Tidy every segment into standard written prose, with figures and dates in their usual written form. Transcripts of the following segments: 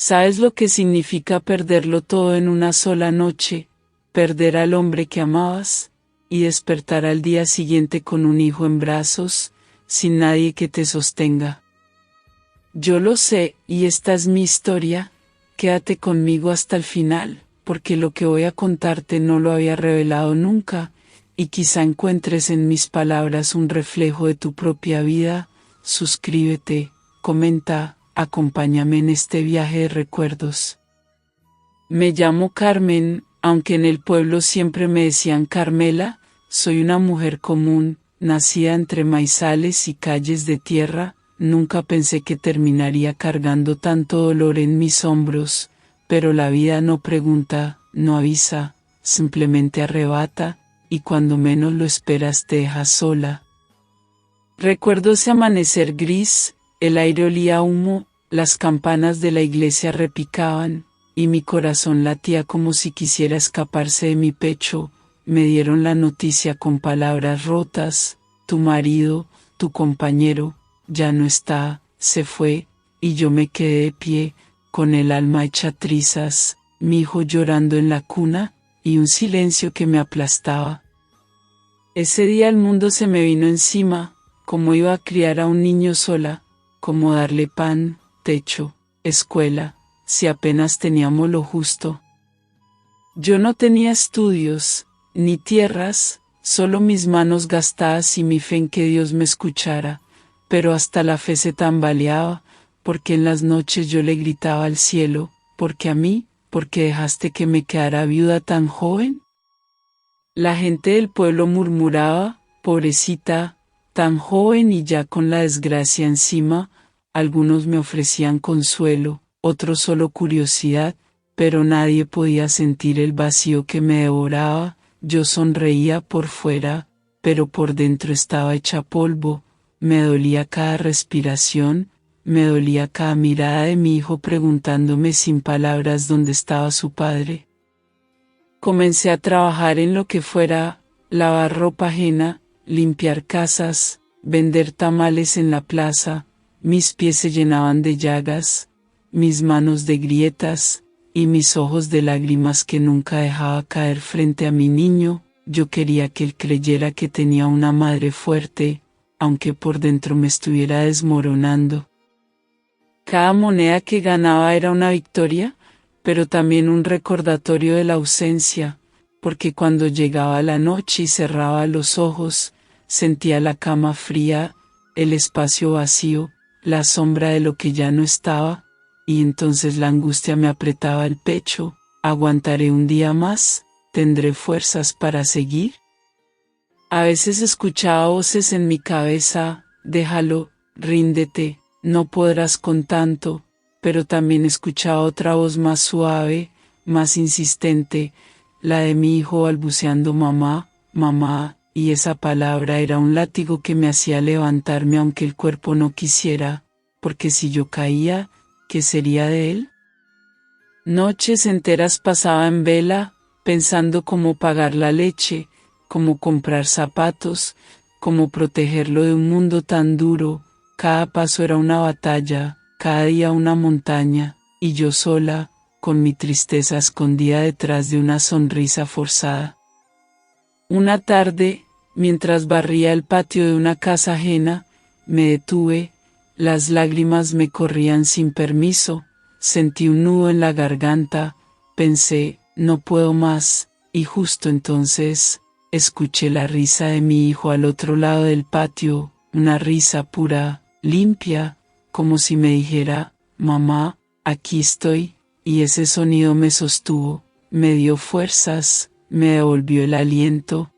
¿Sabes lo que significa perderlo todo en una sola noche? Perder al hombre que amabas, y despertar al día siguiente con un hijo en brazos, sin nadie que te sostenga. Yo lo sé, y esta es mi historia. Quédate conmigo hasta el final, porque lo que voy a contarte no lo había revelado nunca, y quizá encuentres en mis palabras un reflejo de tu propia vida. Suscríbete, comenta, acompáñame en este viaje de recuerdos. Me llamo Carmen, aunque en el pueblo siempre me decían Carmela. Soy una mujer común, nacida entre maizales y calles de tierra. Nunca pensé que terminaría cargando tanto dolor en mis hombros, pero la vida no pregunta, no avisa, simplemente arrebata, y cuando menos lo esperas te deja sola. Recuerdo ese amanecer gris, el aire olía a humo, las campanas de la iglesia repicaban, y mi corazón latía como si quisiera escaparse de mi pecho. Me dieron la noticia con palabras rotas: tu marido, tu compañero, ya no está, se fue, y yo me quedé de pie, con el alma hecha trizas, mi hijo llorando en la cuna, y un silencio que me aplastaba. Ese día el mundo se me vino encima. ¿Cómo iba a criar a un niño sola? ¿Cómo darle pan, techo, escuela, si apenas teníamos lo justo? Yo no tenía estudios, ni tierras, solo mis manos gastadas y mi fe en que Dios me escuchara, pero hasta la fe se tambaleaba, porque en las noches yo le gritaba al cielo: ¿por qué a mí? ¿Por qué dejaste que me quedara viuda tan joven? La gente del pueblo murmuraba: pobrecita, tan joven y ya con la desgracia encima. Algunos me ofrecían consuelo, otros solo curiosidad, pero nadie podía sentir el vacío que me devoraba. Yo sonreía por fuera, pero por dentro estaba hecha polvo. Me dolía cada respiración, me dolía cada mirada de mi hijo preguntándome sin palabras dónde estaba su padre. Comencé a trabajar en lo que fuera: lavar ropa ajena, limpiar casas, vender tamales en la plaza. Mis pies se llenaban de llagas, mis manos de grietas, y mis ojos de lágrimas que nunca dejaba caer frente a mi niño. Yo quería que él creyera que tenía una madre fuerte, aunque por dentro me estuviera desmoronando. Cada moneda que ganaba era una victoria, pero también un recordatorio de la ausencia, porque cuando llegaba la noche y cerraba los ojos, sentía la cama fría, el espacio vacío, la sombra de lo que ya no estaba, y entonces la angustia me apretaba el pecho. ¿Aguantaré un día más? ¿Tendré fuerzas para seguir? A veces escuchaba voces en mi cabeza: déjalo, ríndete, no podrás con tanto. Pero también escuchaba otra voz más suave, más insistente, la de mi hijo balbuceando: mamá, mamá, y esa palabra era un látigo que me hacía levantarme aunque el cuerpo no quisiera, porque si yo caía, ¿qué sería de él? Noches enteras pasaba en vela, pensando cómo pagar la leche, cómo comprar zapatos, cómo protegerlo de un mundo tan duro. Cada paso era una batalla, cada día una montaña, y yo sola, con mi tristeza escondida detrás de una sonrisa forzada. Una tarde, mientras barría el patio de una casa ajena, me detuve. Las lágrimas me corrían sin permiso, sentí un nudo en la garganta, pensé: no puedo más, y justo entonces, escuché la risa de mi hijo al otro lado del patio, una risa pura, limpia, como si me dijera: mamá, aquí estoy. Y ese sonido me sostuvo, me dio fuerzas, me devolvió el aliento.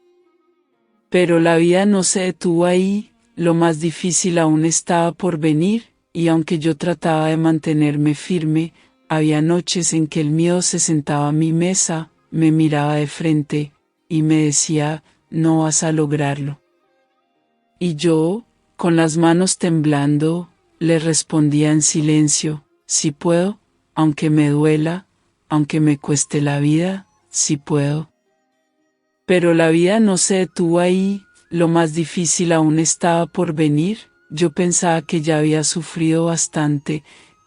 Pero la vida no se detuvo ahí. Lo más difícil aún estaba por venir, y aunque yo trataba de mantenerme firme, había noches en que el miedo se sentaba a mi mesa, me miraba de frente, y me decía: no vas a lograrlo. Y yo, con las manos temblando, le respondía en silencio: sí puedo, aunque me duela, aunque me cueste la vida, sí puedo. Pero la vida no se detuvo ahí. Lo más difícil aún estaba por venir. Yo pensaba que ya había sufrido bastante,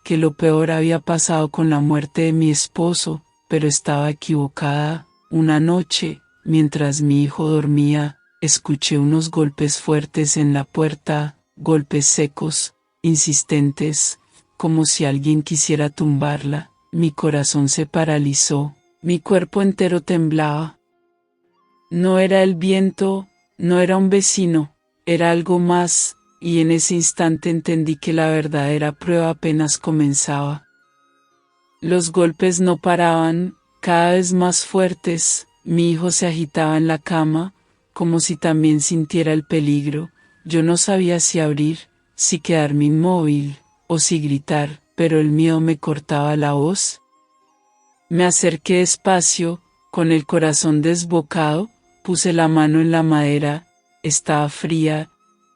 que lo peor había pasado con la muerte de mi esposo, pero estaba equivocada. Una noche, mientras mi hijo dormía, escuché unos golpes fuertes en la puerta, golpes secos, insistentes, como si alguien quisiera tumbarla. Mi corazón se paralizó, mi cuerpo entero temblaba. No era el viento, no era un vecino, era algo más, y en ese instante entendí que la verdadera prueba apenas comenzaba. Los golpes no paraban, cada vez más fuertes. Mi hijo se agitaba en la cama, como si también sintiera el peligro. Yo no sabía si abrir, si quedarme inmóvil, o si gritar, pero el miedo me cortaba la voz. Me acerqué despacio, con el corazón desbocado, puse la mano en la madera, estaba fría,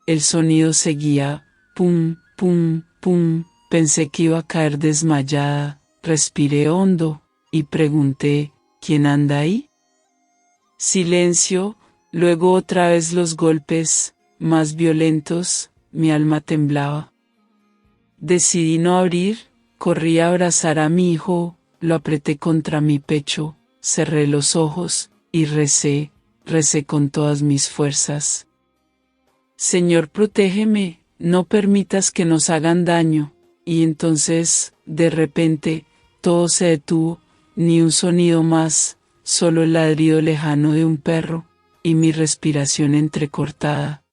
el sonido seguía, pum, pum, pum, pensé que iba a caer desmayada, respiré hondo, y pregunté, ¿quién anda ahí? Silencio, luego otra vez los golpes, más violentos, mi alma temblaba. Decidí no abrir, corrí a abrazar a mi hijo, lo apreté contra mi pecho, cerré los ojos, y recé con todas mis fuerzas. Señor, protégeme, no permitas que nos hagan daño, y entonces, de repente, todo se detuvo, ni un sonido más, solo el ladrido lejano de un perro, y mi respiración entrecortada.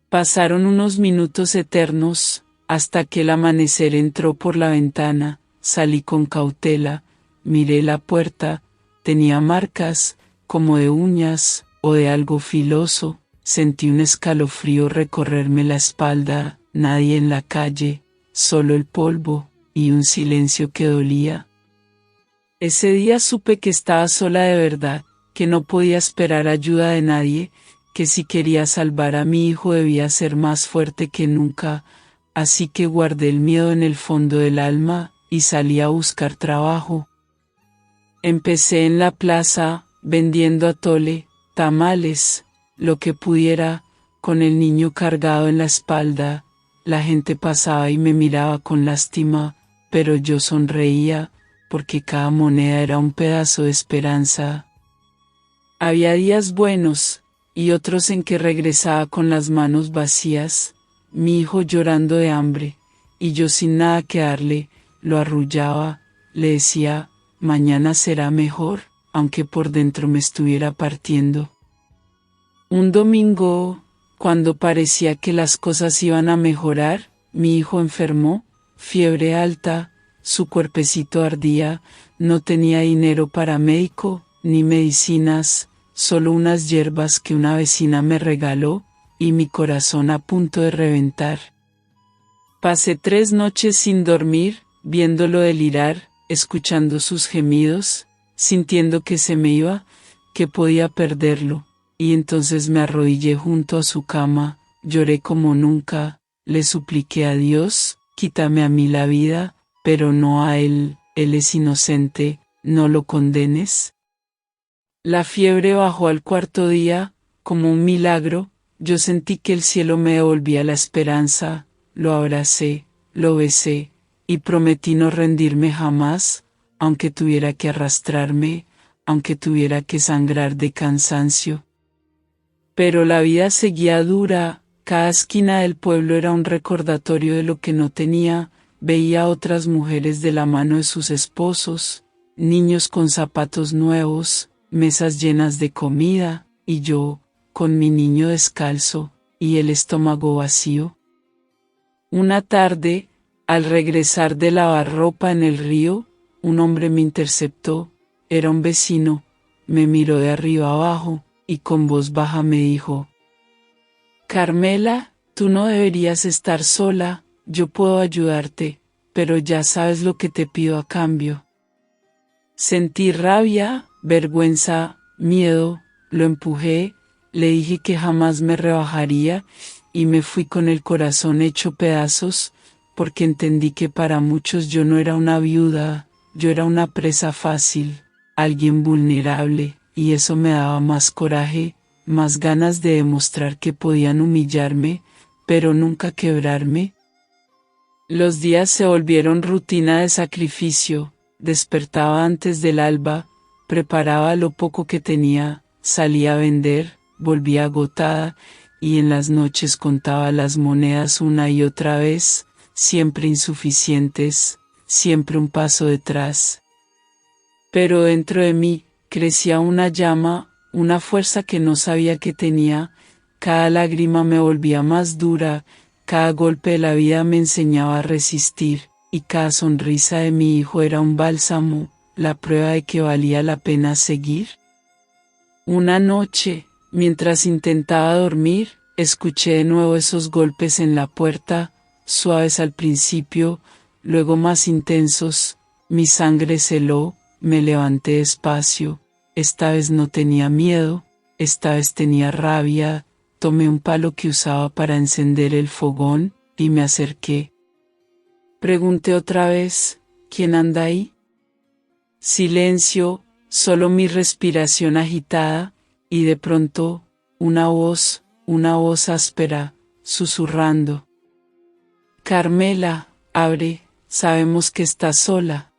Pasaron unos minutos eternos, hasta que el amanecer entró por la ventana, salí con cautela, miré la puerta, tenía marcas, como de uñas, o de algo filoso, sentí un escalofrío recorrerme la espalda, nadie en la calle, solo el polvo, y un silencio que dolía. Ese día supe que estaba sola de verdad, que no podía esperar ayuda de nadie, que si quería salvar a mi hijo debía ser más fuerte que nunca, así que guardé el miedo en el fondo del alma, y salí a buscar trabajo. Empecé en la plaza, vendiendo atole, tamales, lo que pudiera, con el niño cargado en la espalda. La gente pasaba y me miraba con lástima, pero yo sonreía, porque cada moneda era un pedazo de esperanza. Había días buenos, y otros en que regresaba con las manos vacías, mi hijo llorando de hambre, y yo sin nada que darle, lo arrullaba, le decía, mañana será mejor, aunque por dentro me estuviera partiendo. Un domingo, cuando parecía que las cosas iban a mejorar, mi hijo enfermó, fiebre alta, su cuerpecito ardía, no tenía dinero para médico, ni medicinas, solo unas hierbas que una vecina me regaló, y mi corazón a punto de reventar. Pasé 3 noches sin dormir, viéndolo delirar, escuchando sus gemidos, sintiendo que se me iba, que podía perderlo, y entonces me arrodillé junto a su cama, lloré como nunca, le supliqué a Dios, quítame a mí la vida, pero no a él es inocente, no lo condenes. La fiebre bajó al 4.º día, como un milagro, yo sentí que el cielo me devolvía la esperanza, lo abracé, lo besé, y prometí no rendirme jamás, aunque tuviera que arrastrarme, aunque tuviera que sangrar de cansancio. Pero la vida seguía dura, cada esquina del pueblo era un recordatorio de lo que no tenía, veía a otras mujeres de la mano de sus esposos, niños con zapatos nuevos, mesas llenas de comida, y yo, con mi niño descalzo, y el estómago vacío. Una tarde, al regresar de lavar ropa en el río, un hombre me interceptó, era un vecino, me miró de arriba abajo, y con voz baja me dijo: Carmela, tú no deberías estar sola, yo puedo ayudarte, pero ya sabes lo que te pido a cambio. Sentí rabia, vergüenza, miedo, lo empujé, le dije que jamás me rebajaría, y me fui con el corazón hecho pedazos, porque entendí que para muchos yo no era una viuda, yo era una presa fácil, alguien vulnerable, y eso me daba más coraje, más ganas de demostrar que podían humillarme, pero nunca quebrarme. Los días se volvieron rutina de sacrificio, despertaba antes del alba, preparaba lo poco que tenía, salía a vender, volvía agotada, y en las noches contaba las monedas una y otra vez, siempre insuficientes, siempre un paso detrás. Pero dentro de mí, crecía una llama, una fuerza que no sabía que tenía, cada lágrima me volvía más dura, cada golpe de la vida me enseñaba a resistir, y cada sonrisa de mi hijo era un bálsamo, la prueba de que valía la pena seguir. Una noche, mientras intentaba dormir, escuché de nuevo esos golpes en la puerta, suaves al principio, luego más intensos, mi sangre se heló, me levanté despacio, esta vez no tenía miedo, esta vez tenía rabia, tomé un palo que usaba para encender el fogón, y me acerqué. Pregunté otra vez, ¿quién anda ahí? Silencio, solo mi respiración agitada, y de pronto, una voz áspera, susurrando. Carmela, abre, sabemos que estás sola.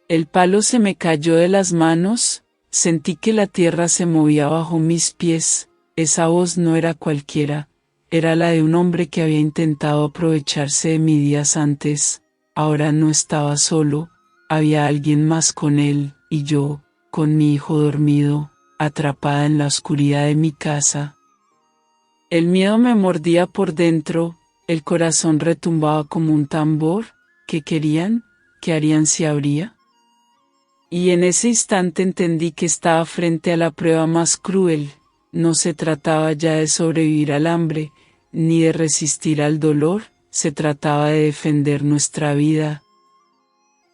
El palo se me cayó de las manos, sentí que la tierra se movía bajo mis pies, esa voz no era cualquiera, era la de un hombre que había intentado aprovecharse de mí días antes, ahora no estaba solo, había alguien más con él, y yo, con mi hijo dormido, atrapada en la oscuridad de mi casa. El miedo me mordía por dentro, el corazón retumbaba como un tambor. ¿Qué querían? ¿Qué harían si abría? Y en ese instante entendí que estaba frente a la prueba más cruel. No se trataba ya de sobrevivir al hambre, ni de resistir al dolor, se trataba de defender nuestra vida.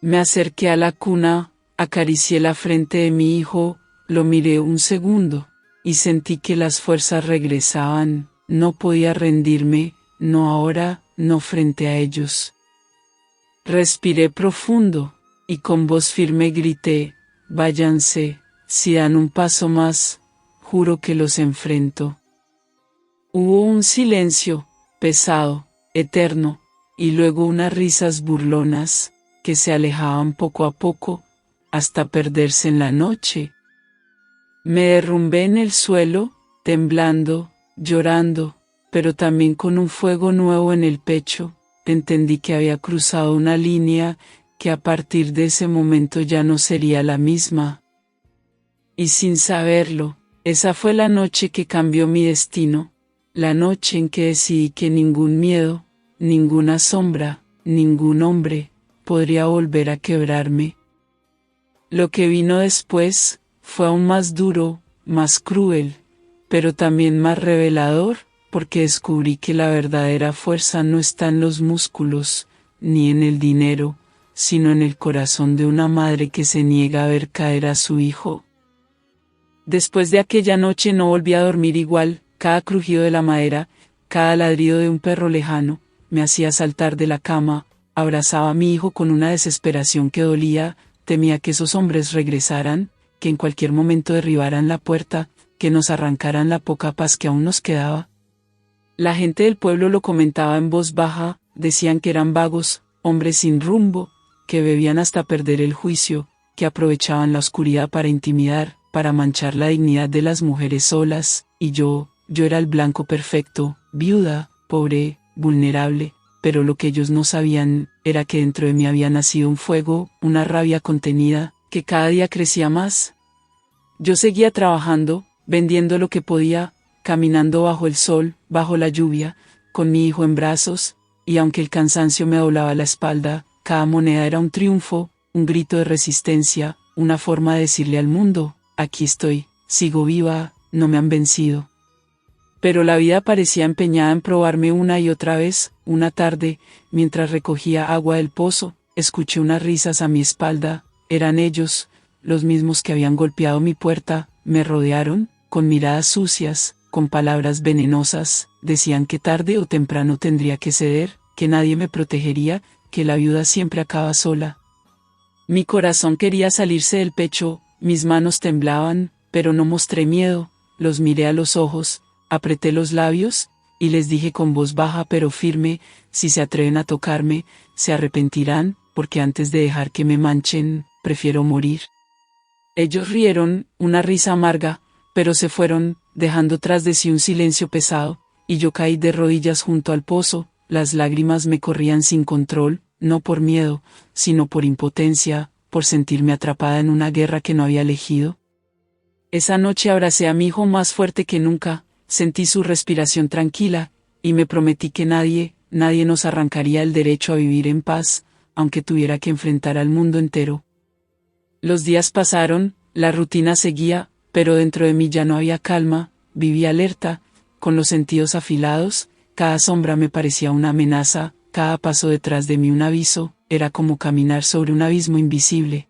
Me acerqué a la cuna, acaricié la frente de mi hijo, lo miré un segundo, y sentí que las fuerzas regresaban, no podía rendirme, no ahora, no frente a ellos. Respiré profundo, y con voz firme grité, váyanse, si dan un paso más, juro que los enfrento. Hubo un silencio, pesado, eterno, y luego unas risas burlonas, que se alejaban poco a poco, hasta perderse en la noche. Me derrumbé en el suelo, temblando, llorando, pero también con un fuego nuevo en el pecho, entendí que había cruzado una línea, que a partir de ese momento ya no sería la misma. Y sin saberlo, esa fue la noche que cambió mi destino, la noche en que decidí que ningún miedo, ninguna sombra, ningún hombre, podría volver a quebrarme. Lo que vino después, fue aún más duro, más cruel, pero también más revelador, porque descubrí que la verdadera fuerza no está en los músculos, ni en el dinero, sino en el corazón de una madre que se niega a ver caer a su hijo. Después de aquella noche no volví a dormir igual, cada crujido de la madera, cada ladrido de un perro lejano, me hacía saltar de la cama, abrazaba a mi hijo con una desesperación que dolía, temía que esos hombres regresaran, que en cualquier momento derribaran la puerta, que nos arrancaran la poca paz que aún nos quedaba. La gente del pueblo lo comentaba en voz baja, decían que eran vagos, hombres sin rumbo, que bebían hasta perder el juicio, que aprovechaban la oscuridad para intimidar, para manchar la dignidad de las mujeres solas, y yo era el blanco perfecto, viuda, pobre, vulnerable, pero lo que ellos no sabían, era que dentro de mí había nacido un fuego, una rabia contenida, que cada día crecía más. Yo seguía trabajando, vendiendo lo que podía, caminando bajo el sol, bajo la lluvia, con mi hijo en brazos, y aunque el cansancio me doblaba la espalda, cada moneda era un triunfo, un grito de resistencia, una forma de decirle al mundo, aquí estoy, sigo viva, no me han vencido. Pero la vida parecía empeñada en probarme una y otra vez. Una tarde, mientras recogía agua del pozo, escuché unas risas a mi espalda, eran ellos, los mismos que habían golpeado mi puerta, me rodearon, con miradas sucias, con palabras venenosas, decían que tarde o temprano tendría que ceder, que nadie me protegería, que la viuda siempre acaba sola. Mi corazón quería salirse del pecho, mis manos temblaban, pero no mostré miedo, los miré a los ojos, apreté los labios, y les dije con voz baja pero firme, si se atreven a tocarme, se arrepentirán, porque antes de dejar que me manchen, prefiero morir. Ellos rieron, una risa amarga, pero se fueron, dejando tras de sí un silencio pesado, y yo caí de rodillas junto al pozo, las lágrimas me corrían sin control, no por miedo, sino por impotencia, por sentirme atrapada en una guerra que no había elegido. Esa noche abracé a mi hijo más fuerte que nunca, sentí su respiración tranquila, y me prometí que nadie nos arrancaría el derecho a vivir en paz, aunque tuviera que enfrentar al mundo entero. Los días pasaron, la rutina seguía, pero dentro de mí ya no había calma, vivía alerta, con los sentidos afilados, cada sombra me parecía una amenaza, cada paso detrás de mí un aviso, era como caminar sobre un abismo invisible.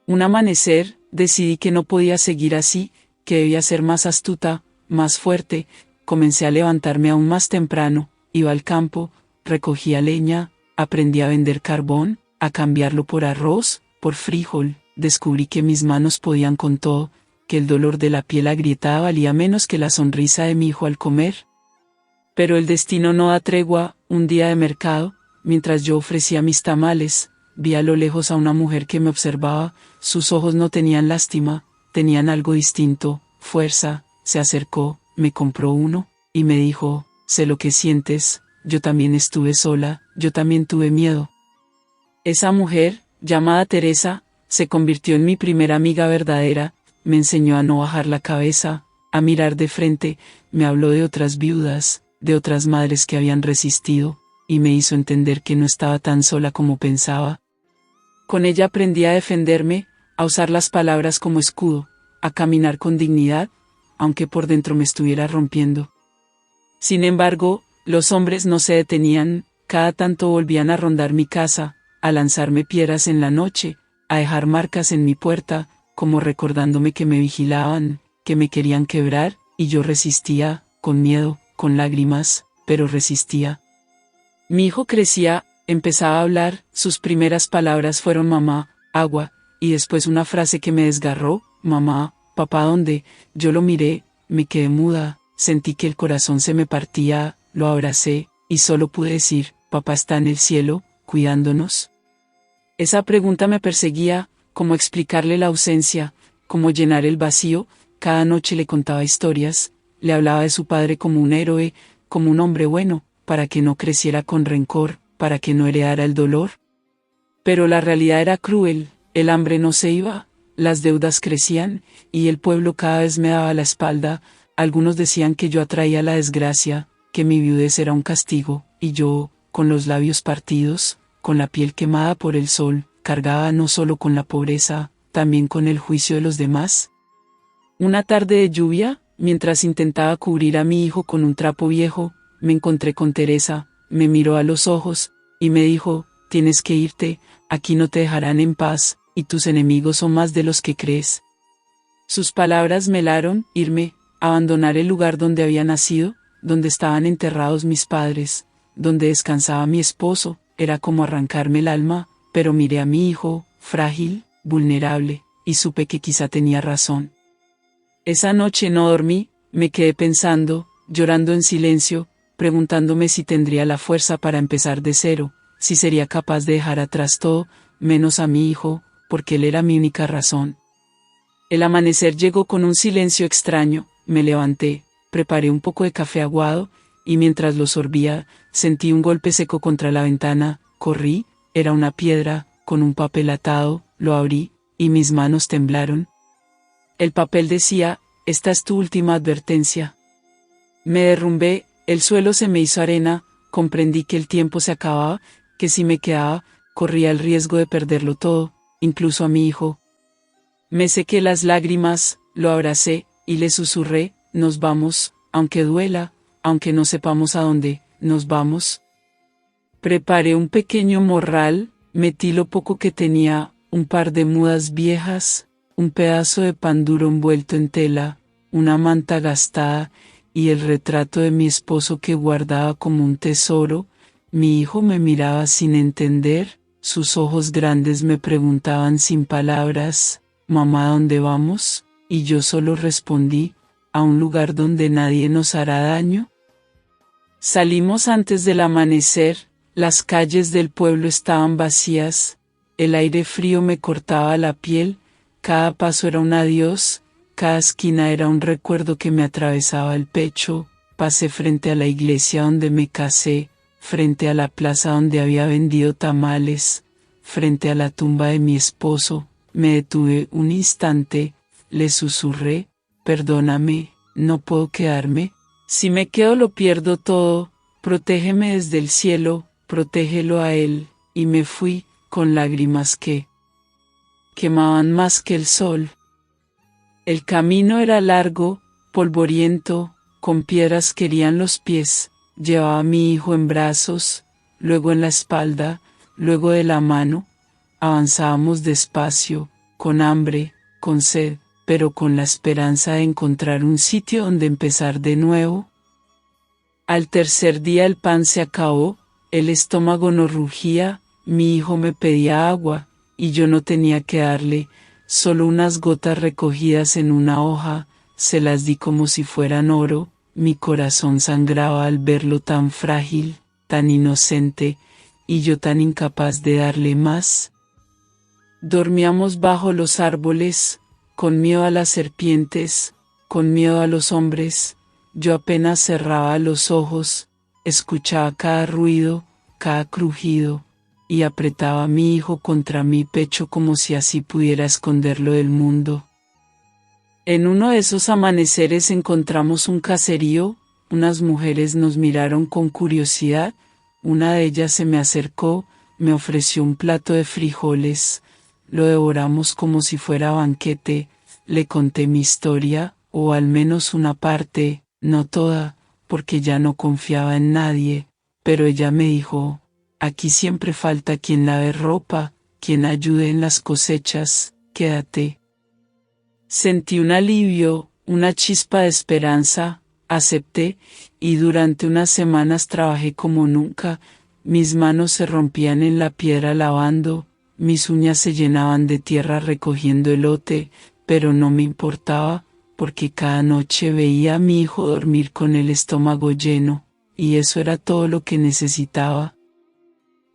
Un amanecer, decidí que no podía seguir así, que debía ser más astuta, más fuerte, comencé a levantarme aún más temprano, iba al campo, recogía leña, aprendí a vender carbón, a cambiarlo por arroz, por frijol, descubrí que mis manos podían con todo, que el dolor de la piel agrietada valía menos que la sonrisa de mi hijo al comer. Pero el destino no da tregua, un día de mercado, mientras yo ofrecía mis tamales, vi a lo lejos a una mujer que me observaba, sus ojos no tenían lástima, tenían algo distinto, fuerza, se acercó, me compró uno, y me dijo, sé lo que sientes, yo también estuve sola, yo también tuve miedo. Esa mujer, llamada Teresa, se convirtió en mi primera amiga verdadera, me enseñó a no bajar la cabeza, a mirar de frente, me habló de otras viudas, de otras madres que habían resistido, y me hizo entender que no estaba tan sola como pensaba. Con ella aprendí a defenderme, a usar las palabras como escudo, a caminar con dignidad, aunque por dentro me estuviera rompiendo. Sin embargo, los hombres no se detenían, cada tanto volvían a rondar mi casa, a lanzarme piedras en la noche, a dejar marcas en mi puerta, como recordándome que me vigilaban, que me querían quebrar, y yo resistía, con miedo, con lágrimas, pero resistía. Mi hijo crecía, empezaba a hablar, sus primeras palabras fueron mamá, agua, y después una frase que me desgarró, mamá, papá, ¿dónde? Yo lo miré, me quedé muda, sentí que el corazón se me partía, lo abracé, y solo pude decir, papá está en el cielo, cuidándonos. Esa pregunta me perseguía, cómo explicarle la ausencia, cómo llenar el vacío, cada noche le contaba historias, le hablaba de su padre como un héroe, como un hombre bueno, para que no creciera con rencor, para que no heredara el dolor. Pero la realidad era cruel, el hambre no se iba, las deudas crecían, y el pueblo cada vez me daba la espalda, algunos decían que yo atraía la desgracia, que mi viudez era un castigo, y yo, con los labios partidos, con la piel quemada por el sol, cargaba no solo con la pobreza, también con el juicio de los demás. Una tarde de lluvia, mientras intentaba cubrir a mi hijo con un trapo viejo, me encontré con Teresa, me miró a los ojos, y me dijo, tienes que irte, aquí no te dejarán en paz, y tus enemigos son más de los que crees. Sus palabras me helaron, irme, abandonar el lugar donde había nacido, donde estaban enterrados mis padres, donde descansaba mi esposo, era como arrancarme el alma, pero miré a mi hijo, frágil, vulnerable, y supe que quizá tenía razón. Esa noche no dormí, me quedé pensando, llorando en silencio, preguntándome si tendría la fuerza para empezar de cero, si sería capaz de dejar atrás todo, menos a mi hijo, porque él era mi única razón. El amanecer llegó con un silencio extraño, me levanté, preparé un poco de café aguado, y mientras lo sorbía, sentí un golpe seco contra la ventana, corrí, era una piedra, con un papel atado, lo abrí, y mis manos temblaron. El papel decía, esta es tu última advertencia. Me derrumbé, el suelo se me hizo arena, comprendí que el tiempo se acababa, que si me quedaba, corría el riesgo de perderlo todo, incluso a mi hijo. Me sequé las lágrimas, lo abracé, y le susurré, nos vamos, aunque duela, aunque no sepamos a dónde, nos vamos. Preparé un pequeño morral, metí lo poco que tenía, un par de mudas viejas, un pedazo de pan duro envuelto en tela, una manta gastada, y el retrato de mi esposo que guardaba como un tesoro. Mi hijo me miraba sin entender, sus ojos grandes me preguntaban sin palabras, «Mamá, ¿a dónde vamos?» Y yo solo respondí, «¿A un lugar donde nadie nos hará daño?» Salimos antes del amanecer, las calles del pueblo estaban vacías, el aire frío me cortaba la piel, cada paso era un adiós, cada esquina era un recuerdo que me atravesaba el pecho. Pasé frente a la iglesia donde me casé, frente a la plaza donde había vendido tamales, frente a la tumba de mi esposo, me detuve un instante, le susurré, perdóname, no puedo quedarme, si me quedo lo pierdo todo, protégeme desde el cielo, protégelo a él, y me fui, con lágrimas que quemaban más que el sol. El camino era largo, polvoriento, con piedras que herían los pies, llevaba a mi hijo en brazos, luego en la espalda, luego de la mano, avanzábamos despacio, con hambre, con sed, pero con la esperanza de encontrar un sitio donde empezar de nuevo. Al tercer día el pan se acabó, el estómago no rugía, mi hijo me pedía agua, y yo no tenía que darle, solo unas gotas recogidas en una hoja, se las di como si fueran oro, mi corazón sangraba al verlo tan frágil, tan inocente, y yo tan incapaz de darle más. Dormíamos bajo los árboles, con miedo a las serpientes, con miedo a los hombres, yo apenas cerraba los ojos, escuchaba cada ruido, cada crujido, y apretaba a mi hijo contra mi pecho como si así pudiera esconderlo del mundo. En uno de esos amaneceres encontramos un caserío, unas mujeres nos miraron con curiosidad, una de ellas se me acercó, me ofreció un plato de frijoles, lo devoramos como si fuera banquete, le conté mi historia, o al menos una parte, no toda, porque ya no confiaba en nadie, pero ella me dijo, aquí siempre falta quien lave ropa, quien ayude en las cosechas, quédate. Sentí un alivio, una chispa de esperanza, acepté, y durante unas semanas trabajé como nunca, mis manos se rompían en la piedra lavando, mis uñas se llenaban de tierra recogiendo elote, pero no me importaba, porque cada noche veía a mi hijo dormir con el estómago lleno, y eso era todo lo que necesitaba.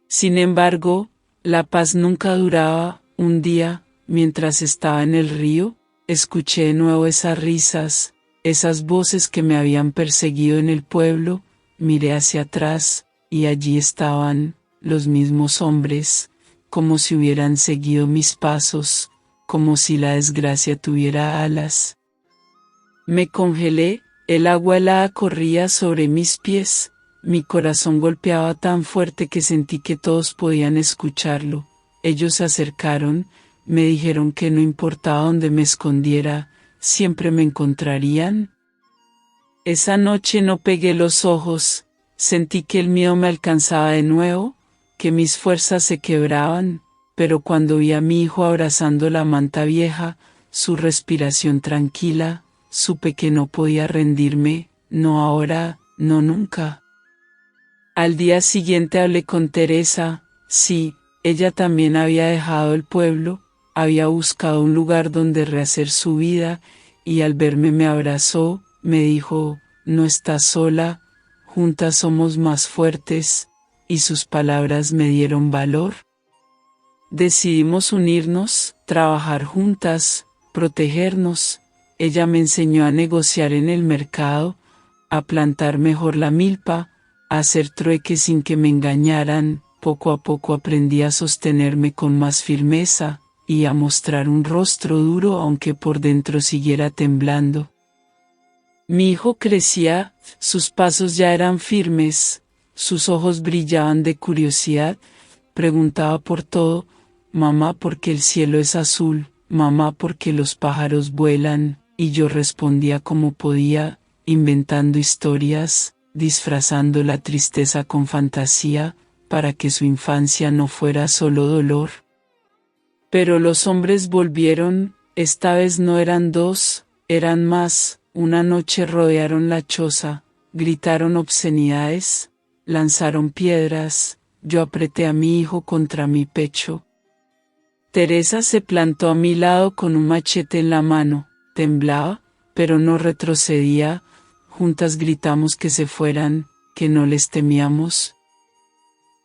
Sin embargo, la paz nunca duraba. Un día, mientras estaba en el río, escuché de nuevo esas risas, esas voces que me habían perseguido en el pueblo, miré hacia atrás, y allí estaban, los mismos hombres, como si hubieran seguido mis pasos, como si la desgracia tuviera alas. Me congelé, el agua helada corría sobre mis pies, mi corazón golpeaba tan fuerte que sentí que todos podían escucharlo. Ellos se acercaron, me dijeron que no importaba dónde me escondiera, siempre me encontrarían. Esa noche no pegué los ojos, sentí que el miedo me alcanzaba de nuevo, que mis fuerzas se quebraban, pero cuando vi a mi hijo abrazando la manta vieja, su respiración tranquila, supe que no podía rendirme, no ahora, no nunca. Al día siguiente hablé con Teresa, sí, ella también había dejado el pueblo, había buscado un lugar donde rehacer su vida, y al verme me abrazó, me dijo, no estás sola, juntas somos más fuertes, y sus palabras me dieron valor. Decidimos unirnos, trabajar juntas, protegernos. Ella me enseñó a negociar en el mercado, a plantar mejor la milpa, a hacer trueques sin que me engañaran. Poco a poco aprendí a sostenerme con más firmeza, y a mostrar un rostro duro aunque por dentro siguiera temblando. Mi hijo crecía, sus pasos ya eran firmes, sus ojos brillaban de curiosidad, preguntaba por todo, mamá ¿por qué el cielo es azul? Mamá ¿por qué los pájaros vuelan? Y yo respondía como podía, inventando historias, disfrazando la tristeza con fantasía, para que su infancia no fuera solo dolor. Pero los hombres volvieron, esta vez no eran dos, eran más, una noche rodearon la choza, gritaron obscenidades, lanzaron piedras, yo apreté a mi hijo contra mi pecho. Teresa se plantó a mi lado con un machete en la mano, temblaba, pero no retrocedía, juntas gritamos que se fueran, que no les temíamos.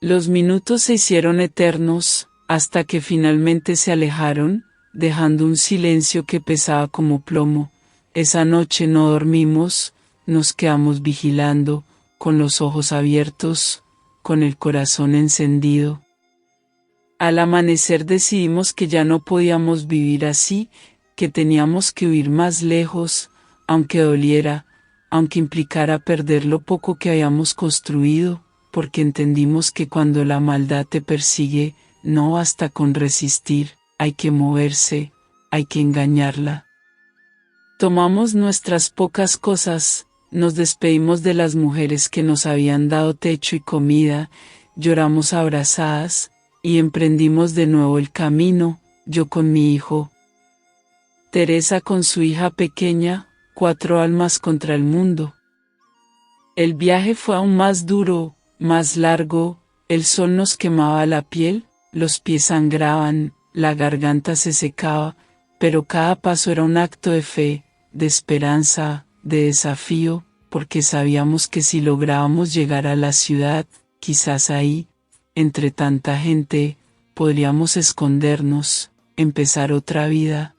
Los minutos se hicieron eternos, hasta que finalmente se alejaron, dejando un silencio que pesaba como plomo. Esa noche no dormimos, nos quedamos vigilando, con los ojos abiertos, con el corazón encendido. Al amanecer decidimos que ya no podíamos vivir así, que teníamos que huir más lejos, aunque doliera, aunque implicara perder lo poco que habíamos construido, porque entendimos que cuando la maldad te persigue, no basta con resistir, hay que moverse, hay que engañarla. Tomamos nuestras pocas cosas, nos despedimos de las mujeres que nos habían dado techo y comida, lloramos abrazadas, y emprendimos de nuevo el camino, yo con mi hijo, Teresa con su hija pequeña, 4 almas contra el mundo. El viaje fue aún más duro, más largo, el sol nos quemaba la piel, los pies sangraban, la garganta se secaba, pero cada paso era un acto de fe, de esperanza, de desafío, porque sabíamos que si lográbamos llegar a la ciudad, quizás ahí, entre tanta gente, podríamos escondernos, empezar otra vida.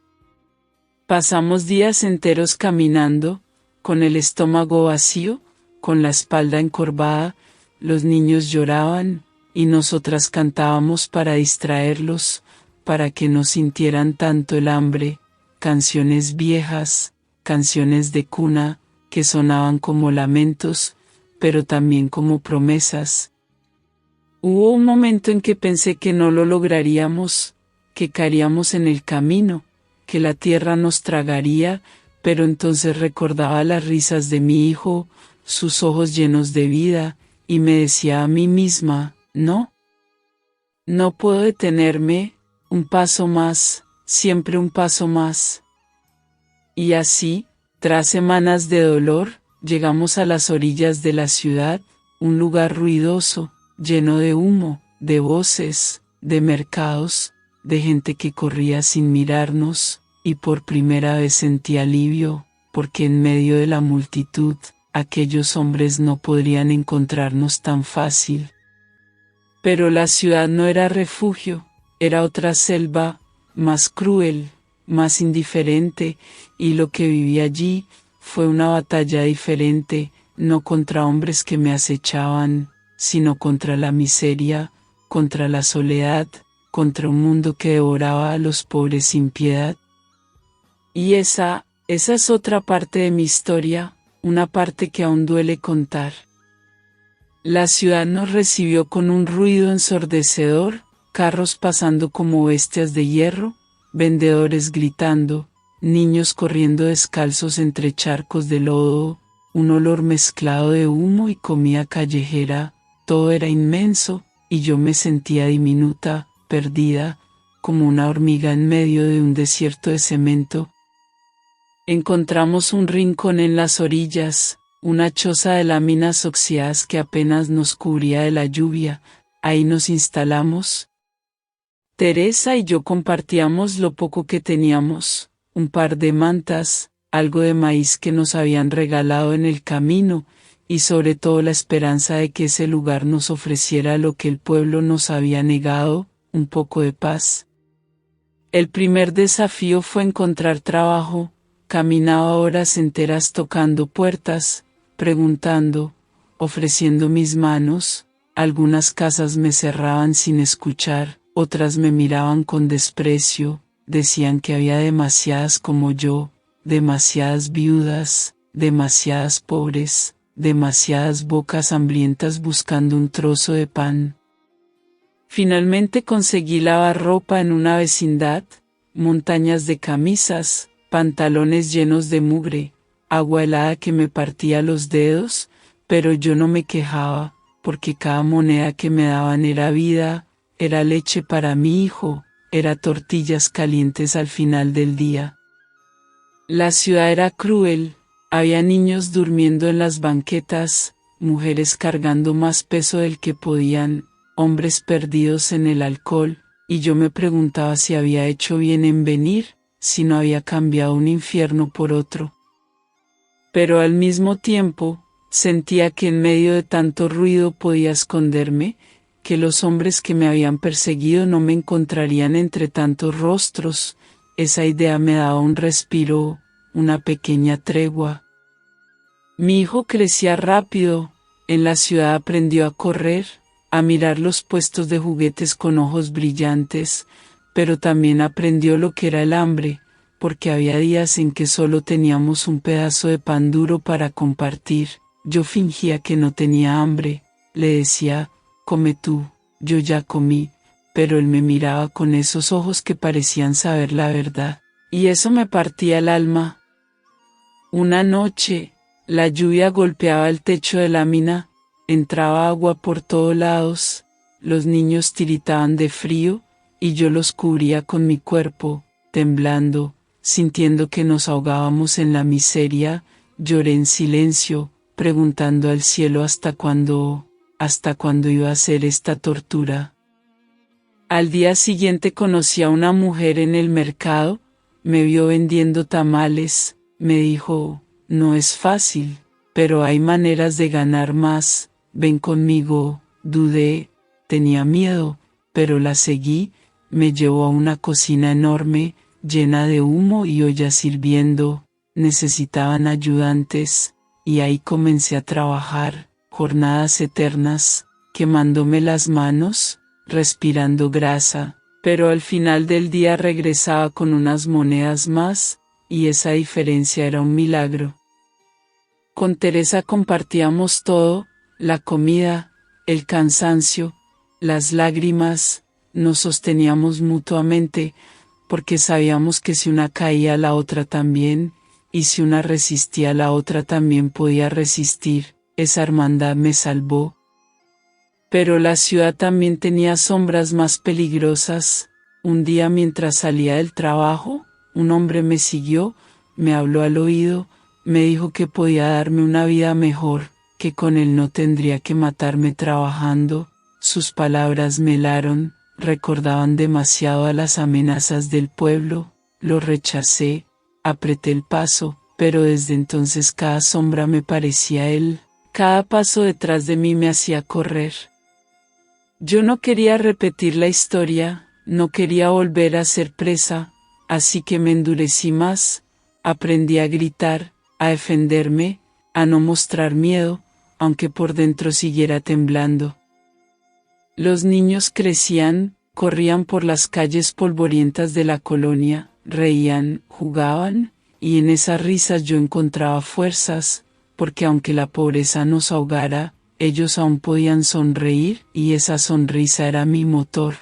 Pasamos días enteros caminando, con el estómago vacío, con la espalda encorvada, los niños lloraban, y nosotras cantábamos para distraerlos, para que no sintieran tanto el hambre, canciones viejas, canciones de cuna, que sonaban como lamentos, pero también como promesas. Hubo un momento en que pensé que no lo lograríamos, que caeríamos en el camino, que la tierra nos tragaría, pero entonces recordaba las risas de mi hijo, sus ojos llenos de vida, y me decía a mí misma, no. No puedo detenerme, un paso más, siempre un paso más. Y así, tras semanas de dolor, llegamos a las orillas de la ciudad, un lugar ruidoso, lleno de humo, de voces, de mercados, de gente que corría sin mirarnos, y por primera vez sentí alivio, porque en medio de la multitud, aquellos hombres no podrían encontrarnos tan fácil. Pero la ciudad no era refugio, era otra selva, más cruel, más indiferente, y lo que viví allí fue una batalla diferente, no contra hombres que me acechaban, sino contra la miseria, contra la soledad, contra un mundo que devoraba a los pobres sin piedad. Y esa es otra parte de mi historia, una parte que aún duele contar. La ciudad nos recibió con un ruido ensordecedor, carros pasando como bestias de hierro, vendedores gritando, niños corriendo descalzos entre charcos de lodo, un olor mezclado de humo y comida callejera, todo era inmenso, y yo me sentía diminuta, perdida, como una hormiga en medio de un desierto de cemento. Encontramos un rincón en las orillas, una choza de láminas oxidadas que apenas nos cubría de la lluvia, ahí nos instalamos. Teresa y yo compartíamos lo poco que teníamos, un par de mantas, algo de maíz que nos habían regalado en el camino, y sobre todo la esperanza de que ese lugar nos ofreciera lo que el pueblo nos había negado, un poco de paz. El primer desafío fue encontrar trabajo. Caminaba horas enteras tocando puertas, preguntando, ofreciendo mis manos, algunas casas me cerraban sin escuchar, otras me miraban con desprecio, decían que había demasiadas como yo, demasiadas viudas, demasiadas pobres, demasiadas bocas hambrientas buscando un trozo de pan. Finalmente conseguí lavar ropa en una vecindad, montañas de camisas, pantalones llenos de mugre, agua helada que me partía los dedos, pero yo no me quejaba, porque cada moneda que me daban era vida, era leche para mi hijo, era tortillas calientes al final del día. La ciudad era cruel, había niños durmiendo en las banquetas, mujeres cargando más peso del que podían, hombres perdidos en el alcohol, y yo me preguntaba si había hecho bien en venir, si no había cambiado un infierno por otro. Pero al mismo tiempo, Sentía que en medio de tanto ruido podía esconderme, que los hombres que me habían perseguido no me encontrarían entre tantos rostros. Esa idea me daba un respiro, una pequeña tregua. Mi hijo crecía rápido, en la ciudad aprendió a correr, a mirar los puestos de juguetes con ojos brillantes, pero también aprendió lo que era el hambre, porque había días en que solo teníamos un pedazo de pan duro para compartir. Yo fingía que no tenía hambre, le decía, come tú, yo ya comí, pero él me miraba con esos ojos que parecían saber la verdad, y eso me partía el alma. Una noche, la lluvia golpeaba el techo de lámina, entraba agua por todos lados, los niños tiritaban de frío, y yo los cubría con mi cuerpo, temblando, sintiendo que nos ahogábamos en la miseria. Lloré en silencio, preguntando al cielo hasta cuándo iba a ser esta tortura. Al día siguiente conocí a una mujer en el mercado, me vio vendiendo tamales, me dijo, no es fácil, pero hay maneras de ganar más, ven conmigo. Dudé, tenía miedo, pero la seguí, me llevó a una cocina enorme, llena de humo y ollas hirviendo, necesitaban ayudantes, y ahí comencé a trabajar, jornadas eternas, quemándome las manos, respirando grasa, pero al final del día regresaba con unas monedas más, y esa diferencia era un milagro. Con Teresa compartíamos todo, la comida, el cansancio, las lágrimas, nos sosteníamos mutuamente, porque sabíamos que si una caía la otra también, y si una resistía la otra también podía resistir. Esa hermandad me salvó. Pero la ciudad también tenía sombras más peligrosas. Un día mientras salía del trabajo, un hombre me siguió, me habló al oído, me dijo que podía darme una vida mejor, que con él no tendría que matarme trabajando. Sus palabras me helaron, recordaban demasiado a las amenazas del pueblo. Lo rechacé, apreté el paso, pero desde entonces cada sombra me parecía él, cada paso detrás de mí me hacía correr. Yo no quería repetir la historia, no quería volver a ser presa, así que me endurecí más, aprendí a gritar, a defenderme, a no mostrar miedo, aunque por dentro siguiera temblando. Los niños crecían, corrían por las calles polvorientas de la colonia, reían, jugaban, y en esas risas yo encontraba fuerzas, porque aunque la pobreza nos ahogara, ellos aún podían sonreír, y esa sonrisa era mi motor.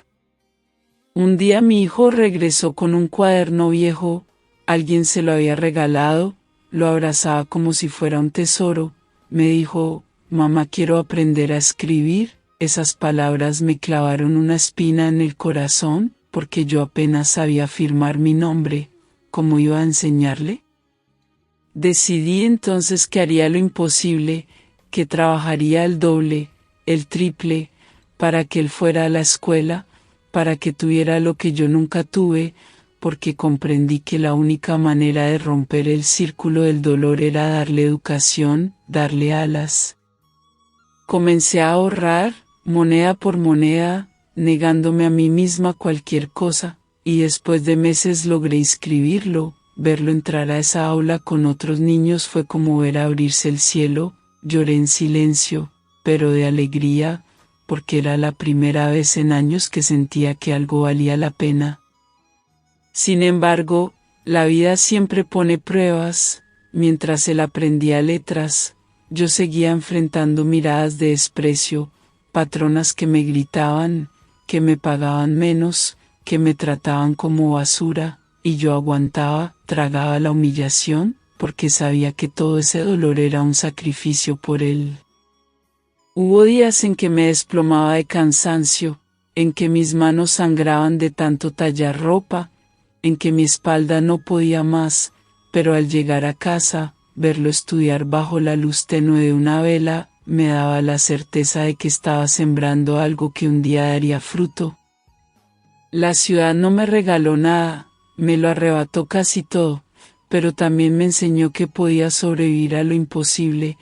Un día mi hijo regresó con un cuaderno viejo, alguien se lo había regalado, lo abrazaba como si fuera un tesoro, me dijo, mamá, quiero aprender a escribir. Esas palabras me clavaron una espina en el corazón, porque yo apenas sabía firmar mi nombre. ¿Cómo iba a enseñarle? Decidí entonces que haría lo imposible, que trabajaría el doble, el triple, para que él fuera a la escuela, para que tuviera lo que yo nunca tuve, porque comprendí que la única manera de romper el círculo del dolor era darle educación, darle alas. Comencé a ahorrar, moneda por moneda, negándome a mí misma cualquier cosa, y después de meses logré inscribirlo. Verlo entrar a esa aula con otros niños fue como ver abrirse el cielo. Lloré en silencio, pero de alegría, porque era la primera vez en años que sentía que algo valía la pena. Sin embargo, la vida siempre pone pruebas. Mientras él aprendía letras, yo seguía enfrentando miradas de desprecio, patronas que me gritaban, que me pagaban menos, que me trataban como basura, y yo aguantaba, tragaba la humillación, porque sabía que todo ese dolor era un sacrificio por él. Hubo días en que me desplomaba de cansancio, en que mis manos sangraban de tanto tallar ropa, en que mi espalda no podía más, pero al llegar a casa, verlo estudiar bajo la luz tenue de una vela, me daba la certeza de que estaba sembrando algo que un día daría fruto. La ciudad no me regaló nada, me lo arrebató casi todo, pero también me enseñó que podía sobrevivir a lo imposible,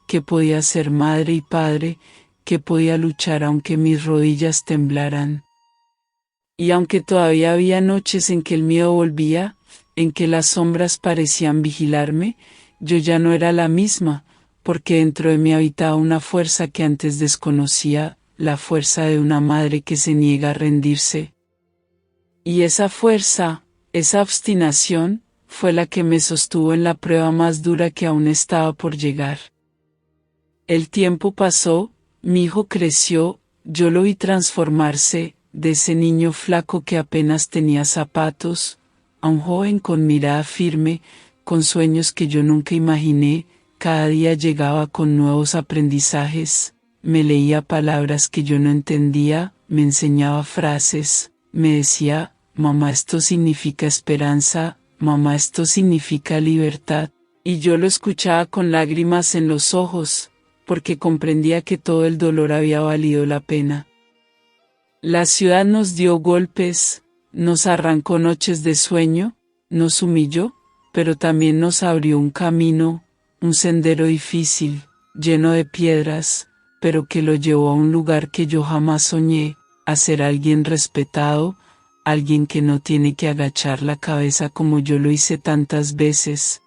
que podía ser madre y padre, que podía luchar aunque mis rodillas temblaran. Y aunque todavía había noches en que el miedo volvía, en que las sombras parecían vigilarme, yo ya no era la misma, porque dentro de mí habitaba una fuerza que antes desconocía, la fuerza de una madre que se niega a rendirse. Y esa fuerza, esa obstinación, fue la que me sostuvo en la prueba más dura que aún estaba por llegar. El tiempo pasó, mi hijo creció, yo lo vi transformarse, de ese niño flaco que apenas tenía zapatos, a un joven con mirada firme, con sueños que yo nunca imaginé. Cada día llegaba con nuevos aprendizajes, me leía palabras que yo no entendía, me enseñaba frases, me decía, mamá, esto significa esperanza, mamá, esto significa libertad, y yo lo escuchaba con lágrimas en los ojos, porque comprendía que todo el dolor había valido la pena. La ciudad nos dio golpes, nos arrancó noches de sueño, nos humilló, pero también nos abrió un camino, un sendero difícil, lleno de piedras, pero que lo llevó a un lugar que yo jamás soñé, a ser alguien respetado, alguien que no tiene que agachar la cabeza como yo lo hice tantas veces.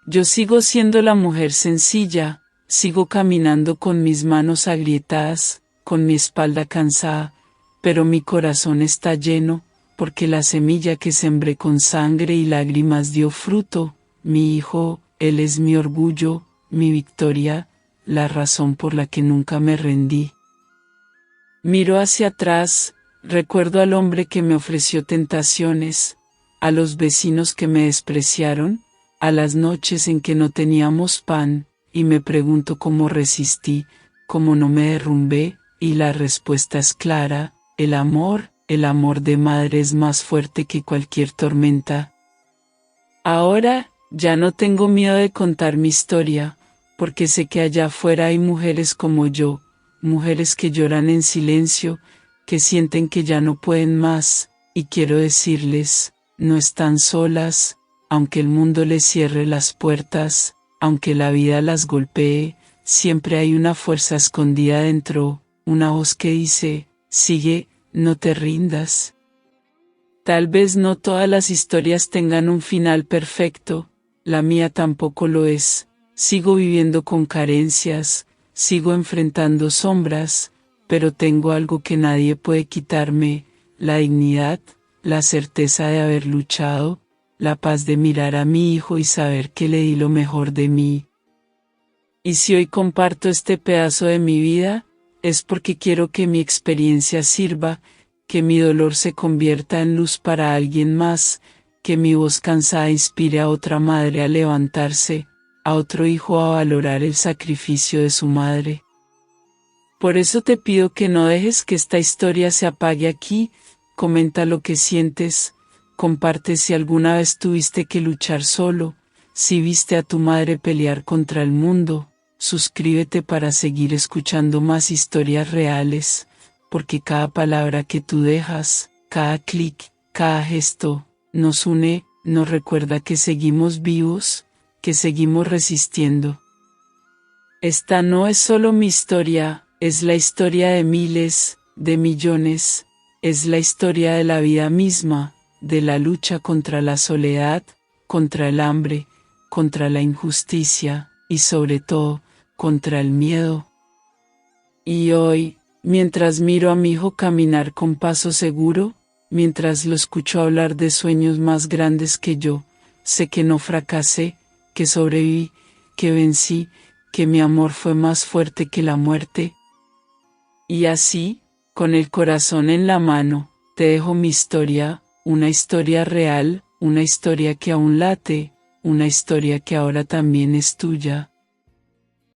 Yo sigo siendo la mujer sencilla, sigo caminando con mis manos agrietadas, con mi espalda cansada, pero mi corazón está lleno, porque la semilla que sembré con sangre y lágrimas dio fruto. Mi hijo, él es mi orgullo, mi victoria, la razón por la que nunca me rendí. Miro hacia atrás, recuerdo al hombre que me ofreció tentaciones, a los vecinos que me despreciaron, a las noches en que no teníamos pan, y me pregunto cómo resistí, cómo no me derrumbé, y la respuesta es clara: el amor de madre es más fuerte que cualquier tormenta. Ahora, ya no tengo miedo de contar mi historia, porque sé que allá afuera hay mujeres como yo, mujeres que lloran en silencio, que sienten que ya no pueden más, y quiero decirles, no están solas, aunque el mundo les cierre las puertas, aunque la vida las golpee, siempre hay una fuerza escondida dentro, una voz que dice, sigue, no te rindas. Tal vez no todas las historias tengan un final perfecto, la mía tampoco lo es, sigo viviendo con carencias, sigo enfrentando sombras, pero tengo algo que nadie puede quitarme, la dignidad, la certeza de haber luchado, la paz de mirar a mi hijo y saber que le di lo mejor de mí. Y si hoy comparto este pedazo de mi vida, es porque quiero que mi experiencia sirva, que mi dolor se convierta en luz para alguien más, que mi voz cansada inspire a otra madre a levantarse, a otro hijo a valorar el sacrificio de su madre. Por eso te pido que no dejes que esta historia se apague aquí, comenta lo que sientes, comparte si alguna vez tuviste que luchar solo, si viste a tu madre pelear contra el mundo. Suscríbete para seguir escuchando más historias reales, porque cada palabra que tú dejas, cada clic, cada gesto, nos une, nos recuerda que seguimos vivos, que seguimos resistiendo. Esta no es solo mi historia, es la historia de miles, de millones, es la historia de la vida misma, de la lucha contra la soledad, contra el hambre, contra la injusticia, y sobre todo, contra el miedo. Y hoy, mientras miro a mi hijo caminar con paso seguro, mientras lo escucho hablar de sueños más grandes que yo, sé que no fracasé, que sobreviví, que vencí, que mi amor fue más fuerte que la muerte. Y así, con el corazón en la mano, te dejo mi historia, una historia real, una historia que aún late, una historia que ahora también es tuya.